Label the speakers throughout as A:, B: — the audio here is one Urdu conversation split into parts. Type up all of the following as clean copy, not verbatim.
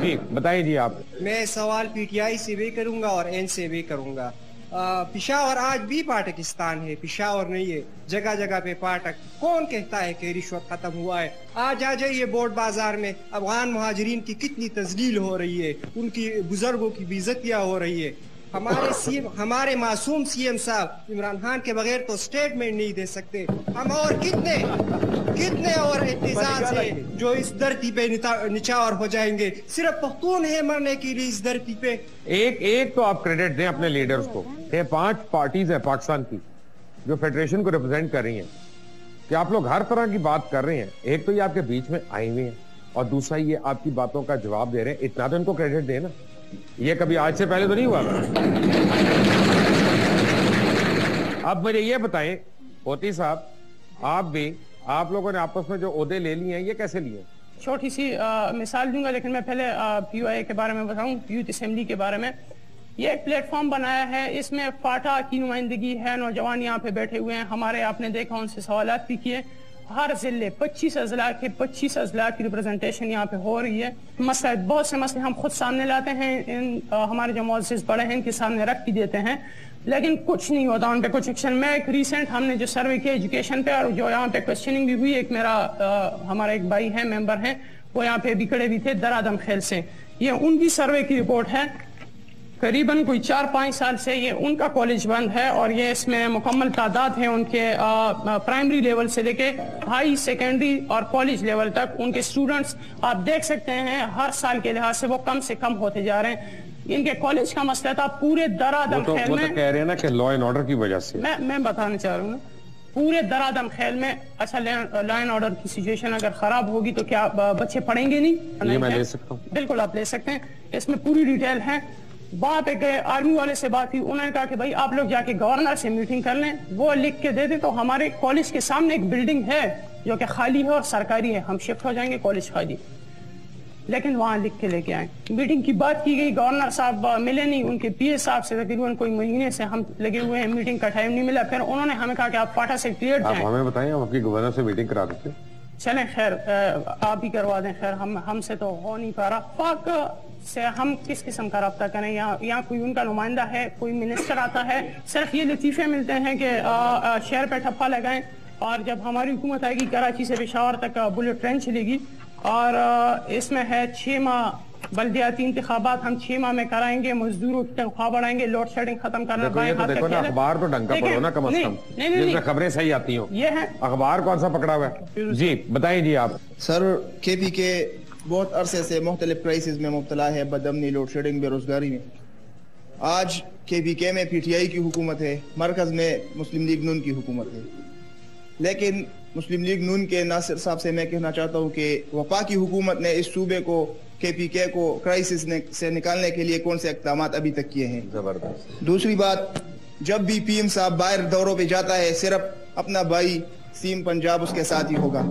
A: جی بتائیں جی آپ.
B: میں سوال پی ٹی آئی سے بھی کروں گا اور این سے بھی کروں گا. پشاور آج بھی پاکستان ہے, پشاور نہیں ہے. جگہ جگہ پہ پاٹک. کون کہتا ہے کہ رشوت ختم ہوا ہے؟ آج آ جائیے بورڈ بازار میں, افغان مہاجرین کی کتنی تذلیل ہو رہی ہے, ان کی بزرگوں کی بےعزتیاں ہو رہی ہے. ہمارے معصوم سی ایم صاحب عمران خان کے بغیر تو سٹیٹمنٹ نہیں دے سکتے. ہم اور کتنے اور اعتزاز ہیں جو اس دھرتی پہ نچاور ہو جائیں گے. صرف پختون ہے مرنے کے لیے اس دھرتی پہ.
A: ایک تو آپ کریڈٹ دیں اپنے لیڈرز کو. یہ 5 پارٹیز ہیں پاکستان کی جو فیڈریشن کو ریپرزینٹ کر رہی ہیں, کہ آپ لوگ ہر طرح کی بات کر رہے ہیں. ایک تو یہ آپ کے بیچ میں آئے ہوئے ہیں, اور دوسرا یہ آپ کی باتوں کا جواب دے رہے ہیں. اتنا تو ان کو کریڈٹ دیں نا. یہ کبھی آج سے پہلے تو نہیں ہوا. اب مجھے یہ بتائیں ہوتی صاحب, آپ لوگوں نے آپس میں جو عہدے لے لیے ہیں یہ کیسے لیے؟
C: چھوٹی سی مثال دوں گا, لیکن میں پہلے پی یو آئی کے بارے میں بتاؤں, یوتھ اسمبلی کے بارے میں. یہ ایک پلیٹ فارم بنایا ہے, اس میں فاٹا کی نمائندگی ہے, نوجوان یہاں پہ بیٹھے ہوئے ہیں ہمارے, آپ نے دیکھا ان سے سوالات بھی کیے. ہر ضلع 25 اضلاع کے 25 اضلاع کی ریپرزنٹیشن یہاں پہ ہو رہی ہے. مسئلہ بہت سے مسئلے ہم خود سامنے لاتے ہیں, ہمارے جو معزز بڑے ہیں ان کے سامنے رکھ بھی دیتے ہیں, لیکن کچھ نہیں ہوتا ان پہ کچھ ایکشن. میں ایک ریسنٹ ہم نے جو سروے کیا ایجوکیشن پہ, اور جو یہاں پہ کوشچننگ بھی ہوئی, ایک ہمارا ایک بھائی ہے, ممبر ہیں, وہ یہاں پہ بکڑے بھی تھے درادم خیل سے. یہ ان کی سروے کی رپورٹ ہے. قریباً کوئی 4-5 سال سے یہ ان کا کالج بند ہے, اور یہ اس میں مکمل تعداد ہے ان کے پرائمری لیول سے لے کے ہائی سیکنڈری اور کالج لیول تک. ان کے سٹوڈنٹس آپ دیکھ سکتے ہیں ہر سال کے لحاظ سے وہ کم سے کم ہوتے جا رہے ہیں. ان کے کالج کا مسئلہ تھا پورے درادم خیل میں.
A: وہ تو کہہ رہے ہیں نا کہ لا اینڈ آرڈر کی وجہ سے.
C: میں بتانا چاہ رہا ہوں پورے درادم خیل میں. اچھا لا اینڈ آرڈر کی سچویشن اگر خراب ہوگی تو کیا بچے پڑھیں گے نہیں؟
A: یہ میں لے سکتا ہوں.
C: بالکل آپ لے سکتے ہیں, اس میں پوری ڈیٹیل ہے. وہاں پہ گئے, آرمی والے سے بات ہوئی, انہوں نے کہا کہ بھائی آپ لوگ جا کے گورنر سے میٹنگ کر لیں, وہ لکھ کے دے دیں. تو ہمارے کالج کے سامنے ایک بلڈنگ ہے جو کہ خالی ہے اور سرکاری ہے, ہم شفٹ ہو جائیں گے, کالج خالی, لیکن وہاں لکھ کے لے کے آئیں. میٹنگ کی بات کی گئی, گورنر صاحب ملے نہیں, ان کے پی اے صاحب سے تقریباً کوئی مہینے سے ہم لگے ہوئے ہیں, میٹنگ کا ٹائم نہیں ملا. پھر انہوں نے ہمیں کہا کہ آپ پاٹا سیکریٹریٹ جائیں.
A: ہمیں بتائیں ہم آپ کی گورنر سے میٹنگ کرا دیتے.
C: چلیں خیر آپ ہی کروا دیں, خیر ہم سے تو ہو نہیں پا رہا. پاک سے ہم کس قسم کا رابطہ کریں؟ یہاں کوئی ان کا نمائندہ ہے, کوئی منسٹر آتا ہے, صرف یہ لطیفے ملتے ہیں کہ شہر پہ ٹھپا لگائیں, اور جب ہماری حکومت آئے گی کراچی سے پشاور تک بلٹ ٹرین چلے گی, اور اس میں ہے 6 ماہ بلدیاتی انتخابات ہم 6 ماہ میں کرائیں گے, مزدوروں کی تنخواہ بڑھائیں گے, لوڈ شیڈنگ ختم کرنا.
A: دیکھو نا اخبار تو ڈھنگ کا پڑھو نا کم از کم, جس میں خبریں صحیح آتی ہوں.
C: یہ ہے
A: اخبار کون سا پکڑا ہوا ہے؟ جی بتائیں جی آپ.
D: سر کے پی کے بہت عرصے سے مختلف کرائسس میں مبتلا ہے, بدامنی, لوڈ شیڈنگ, بے روزگاری میں. آج کے پی کے میں پی ٹی آئی کی حکومت ہے, مرکز میں مسلم لیگ نون کی حکومت ہے. لیکن مسلم لیگ نون کے ناصر صاحب سے میں کہنا چاہتا ہوں کہ وفاقی حکومت نے اس صوبے کو, کے پی کے کو کرائسس سے نکالنے کے لیے کون سے اقدامات ابھی تک کیے ہیں؟ زبردست. دوسری بات, جب بھی پی ایم صاحب باہر دوروں پہ جاتا ہے صرف اپنا بھائی سیم پنجاب اس کے ساتھ ہی ہوگا,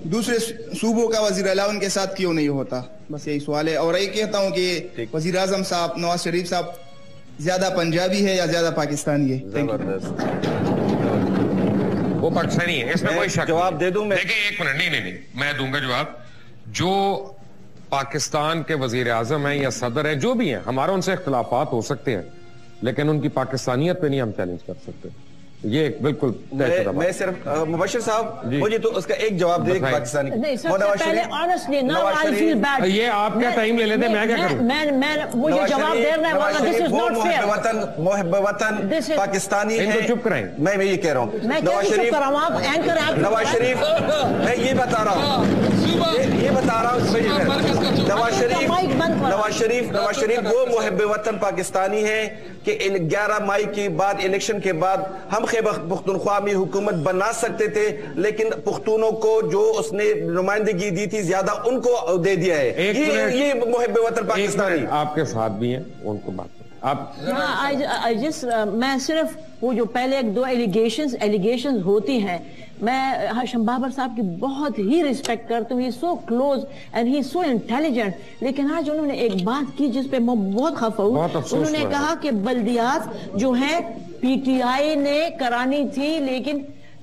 D: دوسرے صوبوں کا وزیر اعلیٰ ان کے ساتھ کیوں نہیں ہوتا؟ بس یہی سوال ہے. اور یہ کہتا ہوں کہ وزیر اعظم صاحب نواز شریف صاحب زیادہ پنجابی ہے یا زیادہ پاکستانی ہے؟
E: زبردست.
A: وہ پاکستانی ہے, اس میں کوئی شک.
E: جواب دے دوں میں؟
A: دیکھیں ایک منٹ, نہیں میں دوں گا جواب. جو پاکستان کے وزیر اعظم ہیں یا صدر ہیں, جو بھی ہیں, ہمارا ان سے اختلافات ہو سکتے ہیں, لیکن ان کی پاکستانیت پہ نہیں ہم چیلنج کر سکتے. یہ بالکل
E: میں صرف مبشر صاحب مجھے تو اس کا ایک جواب دے پاکستانی.
A: یہ آپ کا ٹائم لے لیتے, میں کیا کروں؟
F: مجھے جواب دینا ہے,
E: محب وطن پاکستانی
A: ان کو چپ کرائیں.
E: میں یہ کہہ رہا ہوں نواز شریف, میں یہ بتا رہا ہوں نواز شریف وہ محب وطن پاکستانی ہے کہ 11 مئی کے بعد, الیکشن کے بعد ہم خیبر پختونخوا میں حکومت بنا سکتے تھے, لیکن پختونوں کو جو اس نے نمائندگی دی تھی زیادہ ان کو دے دیا ہے. یہ محب وطن پاکستانی
A: آپ کے ساتھ بھی ہیں, ان کو بات
F: میں صرف وہ جو پہلے 1-2 ایلیگیشنز ہوتی ہیں, میں ہاشم بابر صاحب کی بہت ہی ریسپیکٹ کرتا ہوں, he so close and he so intelligent. لیکن آج انہوں نے ایک بات کی جس پہ میں بہت خفا ہوں. انہوں نے کہا کہ بلدیات جو ہیں پی ٹی آئی نے کرانی تھی, لیکن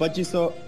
G: 2500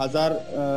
G: 1000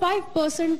H: 5%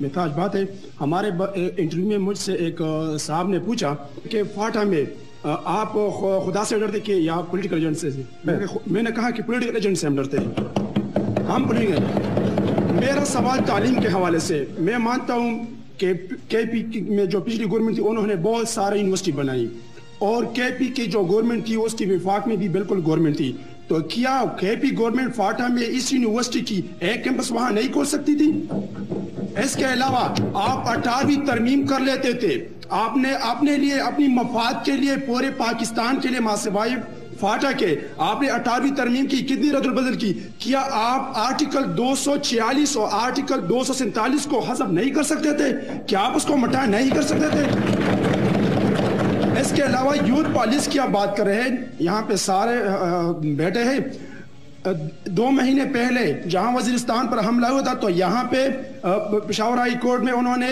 I: محتاج بات ہے. ہمارے انٹرویو میں مجھ سے ایک صاحب نے پوچھا کہ فاٹا میں آپ خدا سے ڈرتے کہ یا پولیٹیکل ایجنٹ سے؟ میں نے کہا کہ پولیٹیکل ایجنٹ سے ہم ڈرتے ہیں, ہم پولیٹیکل. میرا سوال تعلیم کے حوالے سے, میں مانتا ہوں کہ کے پی میں جو پچھلی گورنمنٹ تھی انہوں نے بہت سارے یونیورسٹی بنائی, اور کے پی کی جو گورنمنٹ تھی اس کی وفاق میں بھی بالکل گورنمنٹ تھی. تو کیا کے پی گورنمنٹ فاٹا میں اس یونیورسٹی کی ایک کیمپس وہاں نہیں کھول سکتی تھی؟ اس کے علاوہ آپ 18ویں ترمیم کر لیتے تھے, آپ نے اپنے لیے اپنی مفاد کے لیے پورے پاکستان کے لیے ماسوائے فاٹا کے آپ نے 18ویں ترمیم کی, کتنی رد البدل کی. کیا آپ آرٹیکل 246 اور آرٹیکل 247 کو حذف نہیں کر سکتے تھے؟ کیا آپ اس کو مٹا نہیں کر سکتے تھے؟ اس کے علاوہ یوتھ پالیسی کی آپ بات کر رہے ہیں, یہاں پہ سارے بیٹھے ہیں. 2 مہینے پہلے جہاں وزیرستان پر حملہ ہوا تھا تو یہاں پہ پشاور ہائی کورٹ میں انہوں نے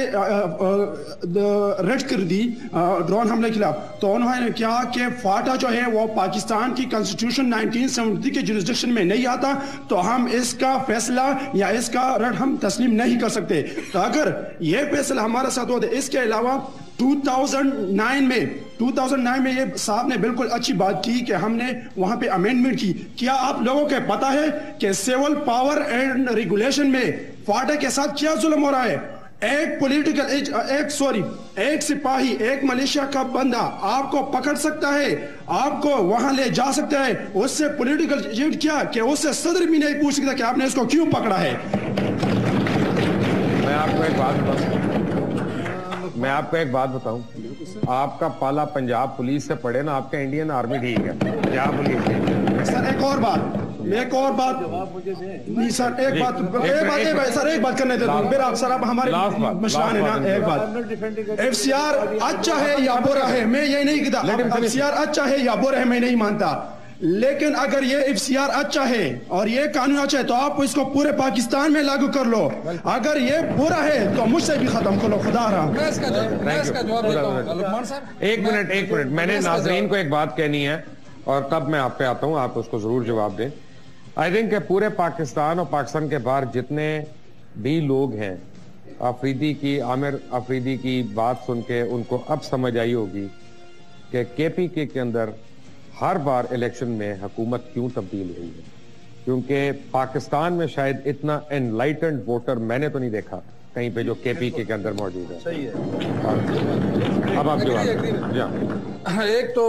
I: ریڈ کر دی ڈرون حملے کے خلاف. تو انہوں نے کہا کہ فاٹا جو ہے وہ پاکستان کی کنسٹیٹیوشن 1970 کے جورسڈکشن میں نہیں آتا, تو ہم اس کا فیصلہ یا اس کا ریڈ ہم تسلیم نہیں کر سکتے. تو اگر یہ فیصلہ ہمارے ساتھ ہوتا ہے. اس کے علاوہ 2009 میں یہ صاحب نے بالکل اچھی بات کی کہ ہم نے وہاں پہ امینڈمنٹ کی. کیا آپ لوگوں کو پتا ہے کہ سول پاور اینڈ ریگولیشن میں فاٹا کے ساتھ کیا ظلم ہو رہا ہے؟ ایک سپاہی, ایک ملیشیا کا بندہ آپ کو پکڑ سکتا ہے, آپ کو وہاں لے جا سکتا ہے, اس سے پولیٹیکل ایجنٹ کیا کہ اس سے صدر بھی نہیں پوچھ سکتا کہ آپ نے اس کو کیوں پکڑا ہے.
A: میں آپ کو ایک بات بتاؤں, آپ کا پالا پنجاب پولیس سے پڑے نا, آپ کا انڈین آرمی ٹھیک ہے. کیا پولیس
I: سر ایک اور بات نہیں سر, ایک بات کرنے دیتا ہوں میرا سر. اب ہمارے مشران ہے نا, ایک بات, ایف سی آر اچھا ہے یا برا ہے میں یہ نہیں کہتا, ایف سی آر اچھا ہے یا برا ہے میں نہیں مانتا, لیکن اگر یہ ایف سی آر اچھا ہے اور یہ قانون اچھا ہے تو آپ اس کو پورے پاکستان میں لاگو کر لو. اگر یہ برا ہے تو مجھ سے بھی ختم کر لو. خدا رحم.
A: ایک منٹ, میں نے ناظرین کو ایک بات کہنی ہے اور تب میں آپ پہ آتا ہوں, آپ اس کو ضرور جواب دیں. آئی تھنک کہ پورے پاکستان اور پاکستان کے باہر جتنے بھی لوگ ہیں, آفریدی کی, عامر آفریدی کی بات سن کے ان کو اب سمجھ آئی ہوگی کہ کے پی کے اندر ہر بار الیکشن میں حکومت کیوں تبدیل ہوئی ہے. کیونکہ پاکستان میں شاید اتنا انلائٹنڈ ووٹر میں نے تو نہیں دیکھا کہیں پہ جو کے پی کے اندر موجود ہے.
J: صحیح ہے.
A: اب آپ جواب.
J: ایک تو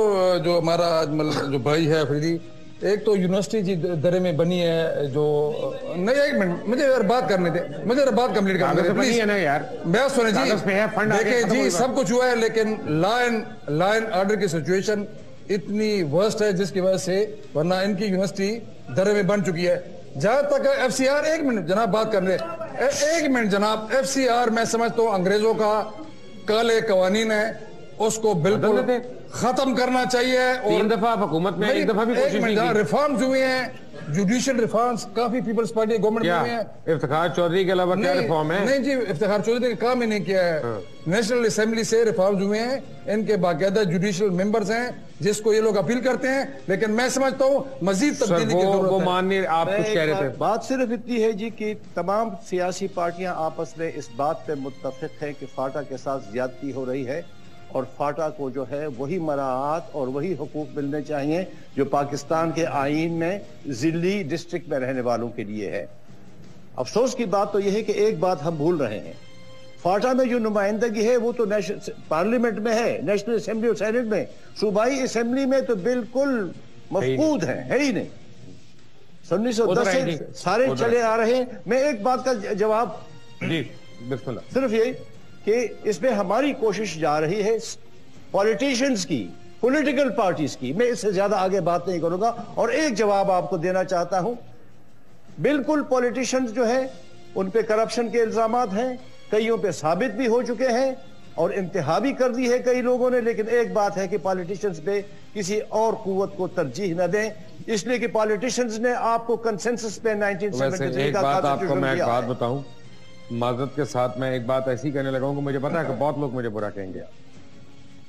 J: جو ہمارا جو بھائی ہے افریدی, ایک تو یونیورسٹی جی درے میں بنی ہے جو نہیں, ایک منٹ مجھے بات کرنے دے, مجھے بات کمپلیٹ کرنے دے پلیز. بات سنیں جی, دیکھیں جی سب کچھ ہوا ہے لیکن لا اینڈ آرڈر کی سچویشن اتنی ورسٹ ہے جس کی وجہ سے, ورنہ ان کی یونیورسٹی درے میں بن چکی ہے. جہاں تک ایف سی آر, ایک منٹ جناب بات کرنے, ایک منٹ جناب, ایف سی آر میں سمجھتا ہوں انگریزوں کا کالے قوانین ہے, اس کو بالکل ختم کرنا چاہیے. اور
A: 3 دفعہ حکومت میں ایک دفعہ بھی کوشش نہیں کی.
J: ریفارمز ہوئے ہیں, جوڈیشل ریفارمز کافی پیپلز پارٹی گورنمنٹ میں ہوئے ہیں.
A: افتخار چودھری کے علاوہ کیا ریفارم ہے؟
J: نہیں جی, افتخار چودھری نے کام ہی نہیں کیا ہے. نیشنل اسمبلی سے ریفارمز ہوئے ہیں, ان کے باقاعدہ جوڈیشل ممبرز ہیں جس کو یہ لوگ اپیل کرتے ہیں, لیکن میں سمجھتا ہوں مزید تبدیلی کی ضرورت ہے.
A: آپ کچھ کہہ رہے تھے.
K: بات صرف اتنی ہے جی کہ تمام سیاسی پارٹیاں آپس میں اس بات پہ متفق ہیں کہ فاٹا کے ساتھ زیادتی ہو رہی ہے, اور فاٹا کو جو ہے وہی مراعات اور وہی حقوق ملنے چاہیے جو پاکستان کے آئین میں ضلعی ڈسٹرکٹ میں رہنے والوں کے لیے ہے. افسوس کی بات تو یہ ہے کہ ایک بات ہم بھول رہے ہیں, فاٹا میں جو نمائندگی ہے وہ تو پارلیمنٹ میں ہے, نیشنل اسمبلی اور سینٹ میں. صوبائی اسمبلی میں تو بالکل مفقود ہے ہی نہیں. 1910 سے سارے چلے آ رہے ہیں. میں ایک بات کا جواب صرف یہ کہ اس میں ہماری کوشش جا رہی ہے پولیٹیشینز کی, پولیٹیکل پارٹیز کی. میں اس سے زیادہ آگے بات نہیں کروں گا. اور ایک جواب آپ کو دینا چاہتا ہوں, بالکل پولیٹیشینز جو ہیں ان پہ کرپشن کے الزامات ہیں, کئیوں پہ ثابت بھی ہو چکے ہیں اور انتہا بھی کر دی ہے کئی لوگوں نے. لیکن ایک بات ہے کہ پولیٹیشینز پہ کسی اور قوت کو ترجیح نہ دیں, اس لیے کہ پولیٹیشینز نے آپ کو کنسنسس پہ 1973 کا
A: کانسٹیٹیوشن میں ایک بات بتاؤں, معذرت کے ساتھ میں ایک بات ایسی کہنے لگا ہوں کہ مجھے پتا ہے کہ بہت لوگ مجھے برا کہیں گے.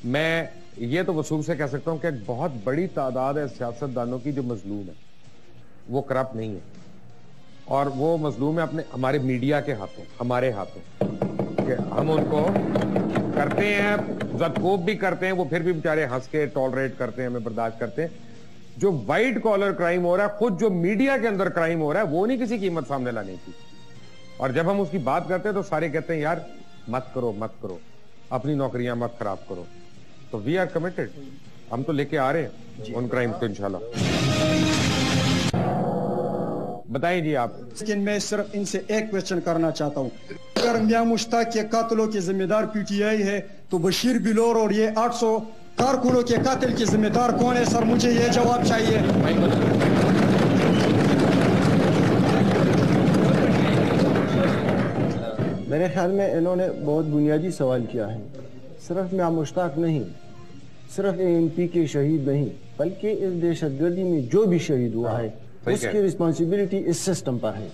A: میں یہ تو وصول سے کہہ سکتا ہوں کہ ایک بہت بڑی تعداد ہے سیاستدانوں کی جو مظلوم ہے, وہ کرپٹ نہیں ہے, اور وہ مظلوم ہے اپنے ہمارے میڈیا کے ہاتھوں, ہمارے ہاتھوں. ٹھیک ہے ہم ان کو کرتے ہیں زدکوب بھی کرتے ہیں, وہ پھر بھی بیچارے ہنس کے ٹالریٹ کرتے ہیں, ہمیں برداشت کرتے ہیں. جو وائٹ کالر کرائم ہو رہا ہے, خود جو میڈیا کے اندر کرائم ہو رہا ہے, وہ نہیں کسی قیمت سامنے لانے کی. اور جب ہم اس کی بات کرتے ہیں تو سارے کہتے ہیں یار مت کرو مت کرو, اپنی نوکریاں مت خراب کرو. تو وی آر کمیٹڈ, ہم تو لے کے آ رہے ہیں ان کرائم کو انشاءاللہ. بتائیں جی آپ.
L: لیکن میں صرف ان سے ایک کوشچن کرنا چاہتا ہوں, اگر میاں مشتاق کے قاتلوں کے ذمہ دار پی ٹی آئی ہے تو بشیر بلور اور یہ 800 کارکنوں کے قاتل کے ذمہ دار کون ہے؟ سر مجھے یہ جواب چاہیے.
K: میرے خیال میں انہوں نے بہت بنیادی سوال کیا ہے. صرف میاں مشتاق نہیں, صرف ANP کے شہید نہیں, بلکہ اس دہشت گردی میں جو بھی شہید ہوا ہے اس کی رسپانسبلٹی اس سسٹم پر ہے,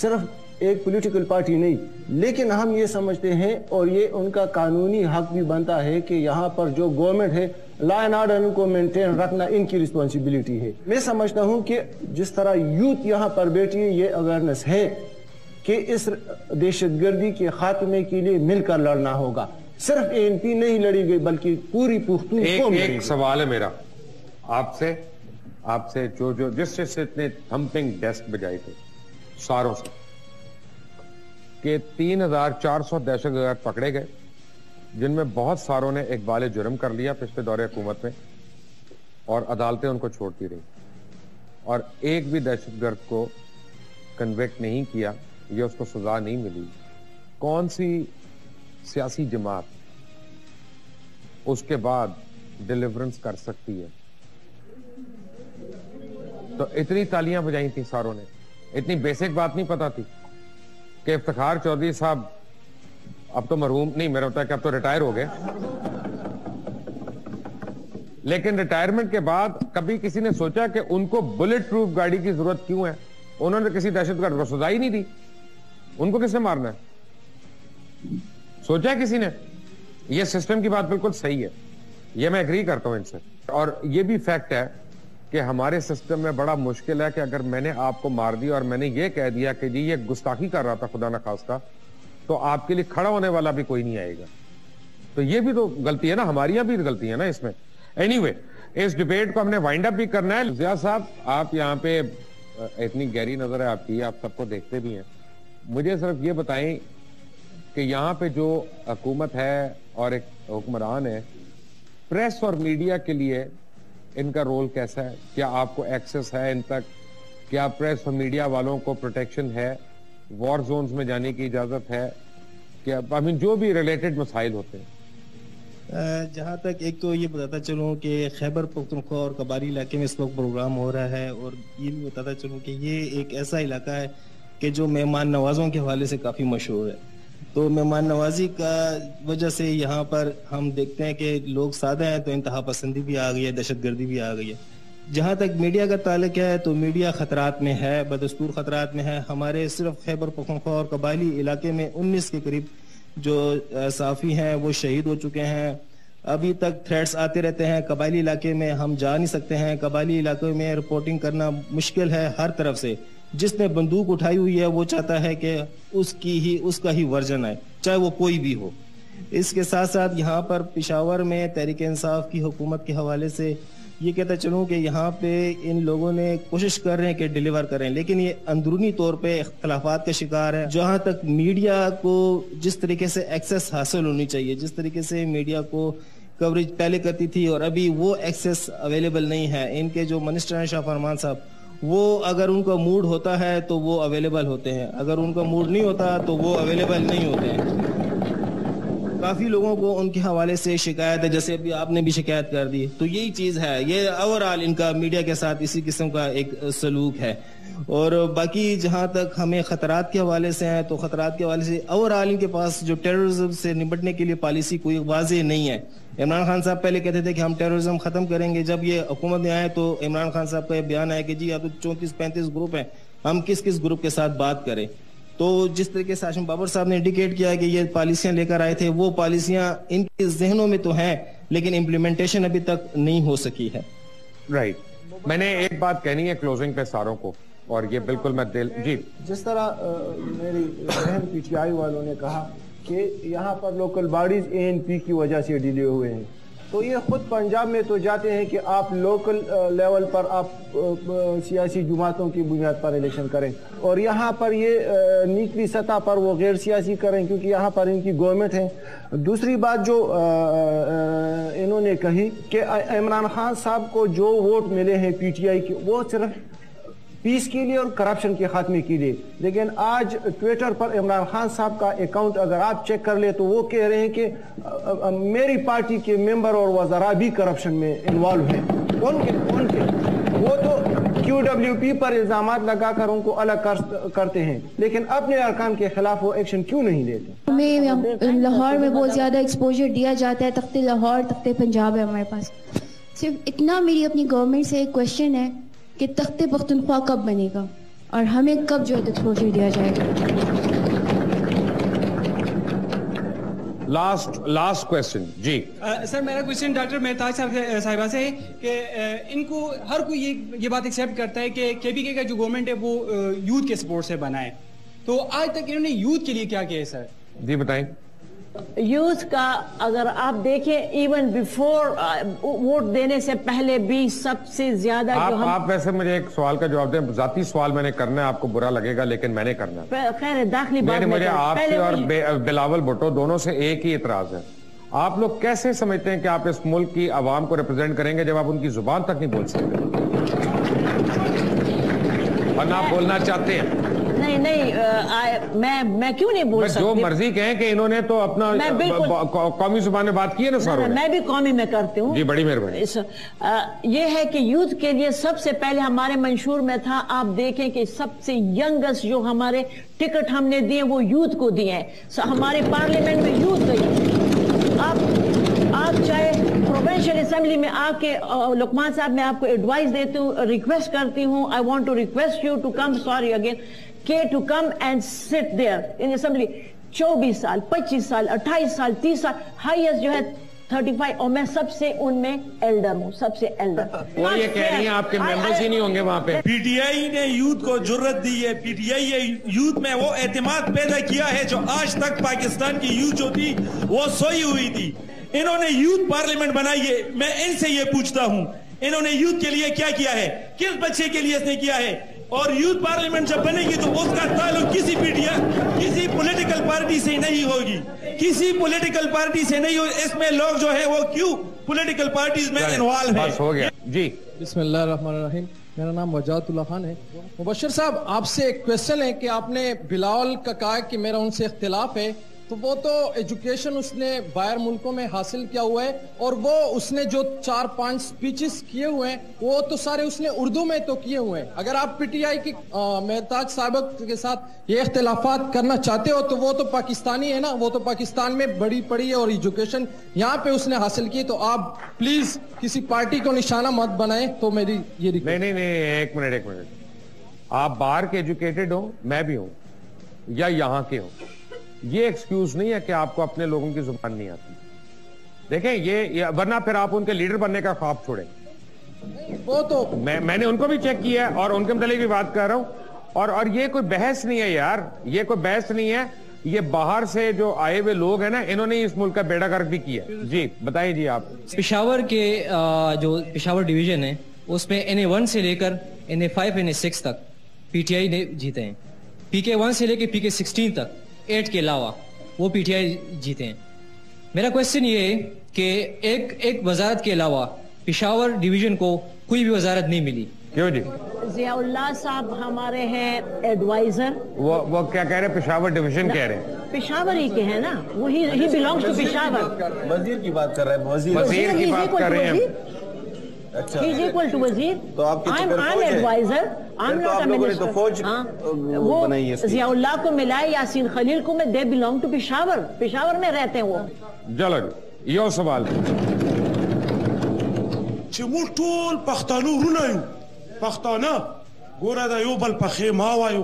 K: صرف ایک پولیٹیکل پارٹی نہیں. لیکن ہم یہ سمجھتے ہیں اور یہ ان کا قانونی حق بھی بنتا ہے کہ یہاں پر جو گورنمنٹ ہے لا اینڈ آرڈر کو مینٹین رکھنا ان کی رسپانسبلٹی ہے. میں سمجھتا ہوں کہ جس طرح یوتھ یہاں پر بیٹھی ہے, یہ اویئرنیس ہے کہ اس دہشت گردی کے خاتمے کے لیے مل کر لڑنا ہوگا. صرف ANP نہیں لڑی گئی بلکہ پوری پختون قوم.
A: ایک سوال ہے میرا آپ سے جو جس سے اتنے تھمپنگ ڈیسک بجائے تھے ساروں سے, کہ 3400 دہشت گرد پکڑے گئے, جن میں بہت ساروں نے اقبال جرم کر لیا پچھلے دور حکومت میں, اور عدالتیں ان کو چھوڑتی رہی, اور ایک بھی دہشت گرد کو کنوکٹ نہیں کیا یا اس کو سزا نہیں ملی. کون سی سیاسی جماعت اس کے بعد ڈیلیورنس کر سکتی ہے؟ تو اتنی تالیاں بجائی تھی ساروں نے, اتنی بیسک بات نہیں پتا تھی کہ افتخار چودھری صاحب اب تو مرحوم نہیں, میرا ہوتا ہے کہ اب تو ریٹائر ہو گئے, لیکن ریٹائرمنٹ کے بعد کبھی کسی نے سوچا کہ ان کو بلٹ پروف گاڑی کی ضرورت کیوں ہے؟ انہوں نے کسی دہشت گرد کو سزا ہی نہیں دی, ان کو کس نے مارنا ہے؟ سوچا کسی نے؟ یہ سسٹم کی بات بالکل صحیح ہے, یہ میں ایگری کرتا ہوں ان سے. اور یہ بھی فیکٹ ہے کہ ہمارے سسٹم میں بڑا مشکل ہے کہ اگر میں نے آپ کو مار دیا اور میں نے یہ کہہ دیا کہ جی یہ گستاخی کر رہا تھا خدا نہ خواستہ, تو آپ کے لیے کھڑا ہونے والا بھی کوئی نہیں آئے گا. تو یہ بھی تو غلطی ہے نا, ہماریاں بھی غلطی ہے نا اس میں. اینی اس ڈیبیٹ کو ہم نے وائنڈ اپ بھی کرنا ہے. ضیاء صاحب آپ یہاں پہ اتنی گہری نظر ہے آپ کی, آپ سب کو دیکھتے بھی ہیں, مجھے صرف یہ بتائیں کہ یہاں پہ جو حکومت ہے اور ایک حکمران ہے, پریس اور میڈیا کے لیے ان کا رول کیسا ہے؟ کیا آپ کو ایکسس ہے ان تک؟ کیا پریس اور میڈیا والوں کو پروٹیکشن ہے؟ وار زونز میں جانے کی اجازت ہے؟ کیا جو بھی ریلیٹڈ مسائل ہوتے ہیں؟
M: جہاں تک ایک تو یہ بتاتا چلوں کہ خیبر پختونخوا اور کباری علاقے میں اس وقت پروگرام ہو رہا ہے, اور یہ بھی بتاتا چلوں کہ یہ ایک ایسا علاقہ ہے کہ جو مہمان نوازوں کے حوالے سے کافی مشہور ہے. تو مہمان نوازی کا وجہ سے یہاں پر ہم دیکھتے ہیں کہ لوگ سادہ ہیں تو انتہا پسندی بھی آ گئی ہے, دہشت گردی بھی آ گئی ہے. جہاں تک میڈیا کا تعلق ہے تو میڈیا خطرات میں ہے, بدستور خطرات میں ہے. ہمارے صرف خیبر پختونخوا اور قبائلی علاقے میں 19 کے قریب جو صحافی ہیں وہ شہید ہو چکے ہیں. ابھی تک تھریٹس آتے رہتے ہیں. قبائلی علاقے میں ہم جا نہیں سکتے ہیں, قبائلی علاقے میں رپورٹنگ کرنا مشکل ہے ہر طرف سے. جس نے بندوق اٹھائی ہوئی ہے وہ چاہتا ہے کہ اس کا ہی ورژن آئے, چاہے وہ کوئی بھی ہو. اس کے ساتھ ساتھ یہاں پر پشاور میں تحریک انصاف کی حکومت کے حوالے سے یہ کہتا چلوں کہ یہاں پہ ان لوگوں نے کوشش کر رہے ہیں کہ ڈیلیور کریں, لیکن یہ اندرونی طور پہ اختلافات کا شکار ہے. جہاں تک میڈیا کو جس طریقے سے ایکسس حاصل ہونی چاہیے, جس طریقے سے میڈیا کو کوریج پہلے کرتی تھی, اور ابھی وہ ایکسس اویلیبل نہیں ہے. ان کے جو منسٹر ہیں شاہ فرمان صاحب, وہ اگر ان کا موڈ ہوتا ہے تو وہ اویلیبل ہوتے ہیں, اگر ان کا موڈ نہیں ہوتا تو وہ اویلیبل نہیں ہوتے ہیں. کافی لوگوں کو ان کے حوالے سے شکایت ہے, جیسے ابھی آپ نے بھی شکایت کر دی. تو یہی چیز ہے, یہ اوورآل ان کا میڈیا کے ساتھ اسی قسم کا ایک سلوک ہے. اور باقی جہاں تک ہمیں خطرات کے حوالے سے ہیں تو خطرات کے حوالے سے اوورآل ان کے پاس جو ٹیررزم سے نمٹنے کے لیے پالیسی کوئی واضح نہیں ہے. عمران خان صاحب پہلے کہتے تھے کہ ہم ٹیررزم ختم کریں گے, جب یہ حکومت میں آئے تو عمران خان صاحب کا یہ بیان ہے کہ جی اب 34-35 گروپ ہیں, ہم کس گروپ کے ساتھ بات کریں. تو جس طریقے سے ہاشم بابر صاحب نے انڈیکیٹ کیا کہ یہ پالیسیاں لے کر آئے تھے, وہ پالیسیاں ان کے ذہنوں میں تو ہیں لیکن امپلیمنٹیشن ابھی تک نہیں ہو سکی ہے.
A: رائٹ. میں نے ایک بات کہنی ہے کلوزنگ پہ ساروں کو, اور یہ بالکل میں جی
K: جس طرح میری بہن پی ٹی آئی والوں نے کہا کہ یہاں پر لوکل باڈیز اے این پی کی وجہ سے ڈیلے ہوئے ہیں، تو یہ خود پنجاب میں تو جاتے ہیں کہ آپ لوکل لیول پر آپ سیاسی جماعتوں کی بنیاد پر الیکشن کریں، اور یہاں پر یہ نیچلی سطح پر وہ غیر سیاسی کریں کیونکہ یہاں پر ان کی گورنمنٹ ہے۔ دوسری بات جو انہوں نے کہی کہ عمران خان صاحب کو جو ووٹ ملے ہیں پی ٹی آئی کے وہ صرف پیس کے لیے اور کرپشن کے خاتمے کے لیے، لیکن آج ٹویٹر پر عمران خان صاحب کا اکاؤنٹ اگر آپ چیک کر لیں تو وہ کہہ رہے ہیں کہ میری پارٹی کے ممبر اور وزراء بھی کرپشن میں انوالو ہیں۔ ان کے وہ تو کیو ڈبلیو پی پر الزامات لگا کر ان کو الگ کرتے ہیں، لیکن اپنے ارکان کے خلاف وہ ایکشن کیوں نہیں لیتے؟
N: ہمیں لاہور میں بہت زیادہ ایکسپوجر دیا جاتا ہے، تخت لاہور تخت پنجاب ہے ہمارے پاس۔ صرف اتنا میری اپنی گورنمنٹ سے ایک کوشچن ہے کہ تخت پختونخوا کب بنے گا اور ہمیں کب جو ہے ایکسپوجر دیا جائے گا؟
A: لاسٹ کویسچن جی
B: سر، میرا کویسچن ڈاکٹر مہتاج صاحبہ سے ہے کہ ان کو ہر کوئی یہ بات ایکسیپٹ کرتا ہے کہ کے پی کے کا جو گورنمنٹ ہے وہ یوتھ کے سپورٹ سے بنا ہے، تو آج تک انہوں نے یوتھ کے لیے کیا کیا ہے سر؟
A: جی بتائیں۔
F: یوتھ کا اگر آپ دیکھیں ایون بیفور ووٹ دینے سے پہلے بھی سب سے زیادہ
A: آپ ویسے مجھے ایک سوال کا جواب دیں، ذاتی سوال میں نے کرنا ہے، آپ کو برا لگے گا لیکن میں نے کرنا ہے۔
F: خیر داخلی بات
A: مجھے آپ سے اور بلاول بھٹو دونوں سے ایک ہی اعتراض ہے، آپ لوگ کیسے سمجھتے ہیں کہ آپ اس ملک کی عوام کو ریپرزینٹ کریں گے جب آپ ان کی زبان تک نہیں بول سکتے اور نہ بولنا چاہتے ہیں؟
F: نہیں میں کیوں نہیں بول سکتی؟
A: جو مرضی کہیں کہ انہوں نے تو اپنا قومی زبان میں بات کی ہے نا ساروں نے۔
F: میں بھی قومی میں کرتی ہوں
A: جی، بڑی مہربانی۔
F: یہ ہے کہ یوتھ کے لیے سب سے پہلے ہمارے منشور میں تھا، آپ دیکھیں کہ سب سے ینگسٹ جو ہمارے ٹکٹ ہم نے دیے وہ یوتھ کو دیے ہیں، ہمارے پارلیمنٹ میں یوتھ گئی۔ آپ چاہے پروونشل اسمبلی میں آ کے لقمان صاحب میں آپ کو ایڈوائز دیتی ہوں، ریکویسٹ کرتی ہوں، I want to request you to come, sorry again, to come and sit there in assembly 24 سال 25 سال 28 سال 30 سال ہائیسٹ جو ہے 35، اور میں سب سے ان میں ایلڈر ہوں، سب سے ایلڈر۔
A: وہ یہ کہہ رہی ہیں آپ کے ممبرز ہی نہیں ہوں گے وہاں پہ۔
O: پی ٹی آئی نے یوتھ کو جرت دی ہے، پی ٹی آئی یوتھ میں وہ اعتماد پیدا کیا ہے جو آج تک پاکستان کی یوتھ جو تھی وہ سوئی ہوئی تھی۔ انہوں نے یوتھ پارلیمنٹ بنائی ہے، میں ان سے یہ پوچھتا ہوں انہوں نے یوتھ کے لیے کیا کیا ہے، کس بچے کے لیے اس نے کیا ہے؟ اور یوتھ پارلیمنٹ جب بنے گی تو اس کا تعلق کسی پولیٹیکل پارٹی سے نہیں ہوگی، کسی پولیٹیکل پارٹی سے نہیں ہوگی۔ اس میں لوگ جو ہے وہ کیوں پولیٹیکل پارٹیز میں انوالو ہیں؟
A: بس ہو گیا جی۔
P: بسم اللہ الرحمن الرحیم، میرا نام وجاہت اللہ خان ہے۔ مبشر صاحب، آپ سے ایک کویسچن ہے کہ آپ نے بلاول کا کہا کہ میرا ان سے اختلاف ہے، تو وہ تو ایجوکیشن اس نے باہر ملکوں میں حاصل کیا ہوا ہے، اور وہ اس نے جو 4-5 سپیچز کیے ہوئے ہیں وہ تو سارے اس نے اردو میں تو کیے ہوئے ہیں۔ اگر آپ پی ٹی آئی کی مہتاج صاحب کے ساتھ یہ اختلافات کرنا چاہتے ہو تو وہ تو پاکستانی ہے نا، وہ تو پاکستان میں بڑی پڑی ہے اور ایجوکیشن یہاں پہ اس نے حاصل کی، تو آپ پلیز کسی پارٹی کو نشانہ مت بنائیں۔ تو میری یہ
A: نہیں، ایک منٹ، آپ باہر کے ایجوکیٹڈ ہوں، میں بھی ہوں، یا یہاں کے ہوں، یہ ایکسکیوز نہیں ہے کہ آپ کو اپنے لوگوں کی زبان نہیں آتی۔ دیکھیں یہ ورنہ پھر آپ ان کے لیڈر بننے کا خواب چھوڑیں۔
P: وہ تو
A: میں نے ان کو بھی چیک کیا ہے اور ان کے متعلق بھی بات کر رہا ہوں، اور یہ کوئی بحث نہیں ہے یار، یہ کوئی بحث نہیں ہے، یہ باہر سے جو آئے ہوئے لوگ ہیں نا، انہوں نے اس ملک کا بیڑا گرک بھی کیا ہے۔ جی بتائیں جی آپ۔
Q: پشاور کے جو پشاور ڈویژن ہے اس میں NA1 سے لے کر NA5 NA6 تک پی ٹی آئی نے جیتے ہیں، PK1 سے لے کے PK16 تک 8 کے علاوہ وہ پی ٹی آئی جیتے ہیں۔ میرا کویسچن یہ ہے کہ ایک وزارت کے علاوہ پشاور ڈویژن کو کوئی بھی وزارت نہیں ملی، کیوں جی؟
F: ضیاء اللہ صاحب ہمارے ہیں ایڈوائزر۔
A: وہ کیا کہہ رہے ہیں؟ پشاور ڈویژن کہہ رہے ہیں،
F: پشاور ہی کے ہیں نا، وہی belongs to پشاور۔
E: وزیر کی بات کر رہے ہیں،
A: وزیر کی بات کر رہے ہیں۔
F: He is equal to وزیر۔
E: تو آپ کی
F: I'm advisor, I'm not a minister۔ وہ ضیاء اللہ کو ملا ہے، یاسین خلیل کو میں، they belong to پشاور میں رہتے ہیں وہ۔
A: چلو یو سوال
O: چې موږ ټول پښتانه ورونه یو، پښتانه ګوره د یو بل پخې ما وایو،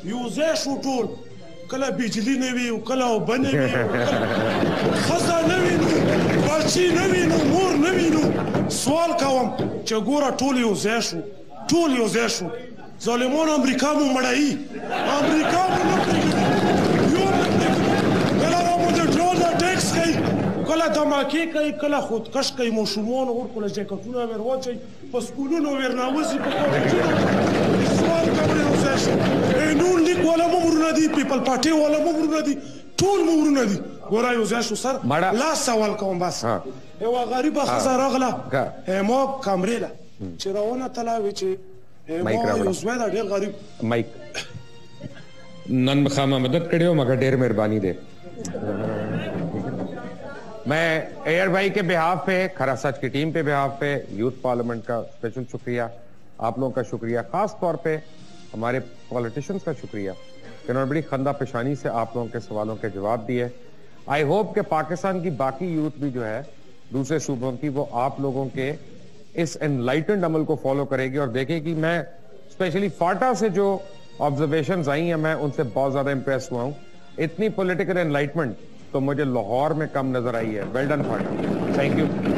O: یو ځای شو ټول، کله بجلی نه وي، کله اوبه نه وي، ښځه نه وینو، بچي نه وینو، مور نه وینو. سوال کوم چې ګوره ټول یو ځای شو، ټول یو ځای شو،
I: ظالمون امریکا مو مړای امریکا مو نه پریږدي یو کله را مو د ډرون اټیکس کوي کله دماکې کوي کله خودکش کوي ماشومان ورکړل جاکټونه ورواچي په سکولونو ورناوځي په کالجونو سوال کوي اوسه نون لیک ولا مو ورونه دي پیپل پارټي ولا مو ورونه دي ټول مو ورونه دي ګورای اوسه شو سر لا سوال کوم بس یو غریب خزر اغلا مو کامریلا چې راونه تلاوي چې
A: مایک نن بخامہ مدد کڑے ہو مگر ڈیر مہربانی دے میں ایئر بھائی کے بہاف پہ کھرا سچ کی ٹیم پہ بہاف پہ یوتھ پارلیمنٹ کا اسپیشل شکریہ آپ لوگوں کا شکریہ خاص طور پہ ہمارے پولیٹیشنز کا شکریہ کہ انہوں نے بڑی خندہ پیشانی سے آپ لوگوں کے سوالوں کے جواب دیے آئی ہوپ کہ پاکستان کی باقی یوتھ بھی جو ہے دوسرے صوبوں کی وہ آپ لوگوں کے اس انلائٹنڈ عمل کو فالو کرے گی اور دیکھے گی میں اسپیشلی فاٹا سے جو آبزرویشنز آئی ہیں میں ان سے بہت زیادہ امپریس ہوا ہوں اتنی پولیٹیکل انلائٹمنٹ تو مجھے لاہور میں کم نظر آئی ہے well done FATA thank you